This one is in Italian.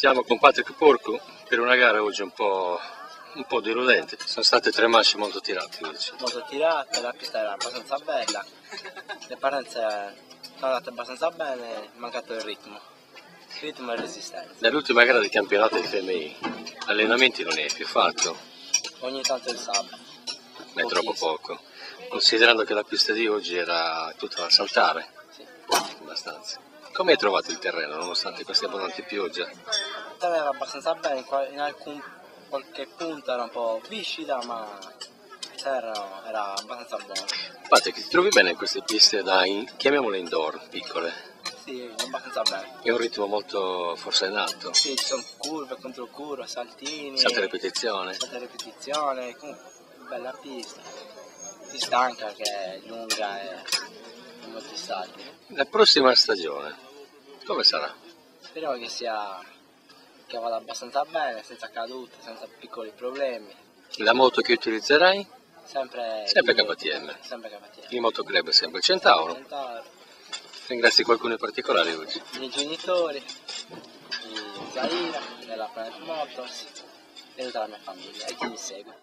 Siamo con Patrick Porco per una gara oggi un po' deludente. Sono state 3 manche molto tirate oggi. Molto tirate, la pista era abbastanza bella, le partenze sono andate abbastanza bene, è mancato il ritmo e resistenza. Nell'ultima gara del campionato di FMI, allenamenti non ne hai più fatto? Ogni tanto il sabato. Ma è troppo poco. Considerando che la pista di oggi era tutta da saltare? Sì. Abbastanza. Come hai trovato il terreno nonostante queste abbondanti piogge? Il terreno era abbastanza bene, in qualche punto era un po' viscida, ma il terreno era abbastanza buono. Patrick, ti trovi bene in queste piste chiamiamole indoor, piccole? Sì, abbastanza bene. È un ritmo molto forse in alto? Sì, ci sono curve, controcurve, saltini. Salto a ripetizione? Salto a ripetizione, comunque bella pista. Si stanca che è lunga e molti salti. La prossima stagione, come sarà? Speriamo che vada abbastanza bene, senza cadute, senza piccoli problemi. La moto che utilizzerai? Sempre KTM. Sempre KTM. Il motoclub è sempre il Centauro. Centauro. Ringrazi qualcuno in particolare oggi? I miei genitori, di Zaira, della Planet Motors e tutta la mia famiglia e chi mi segue.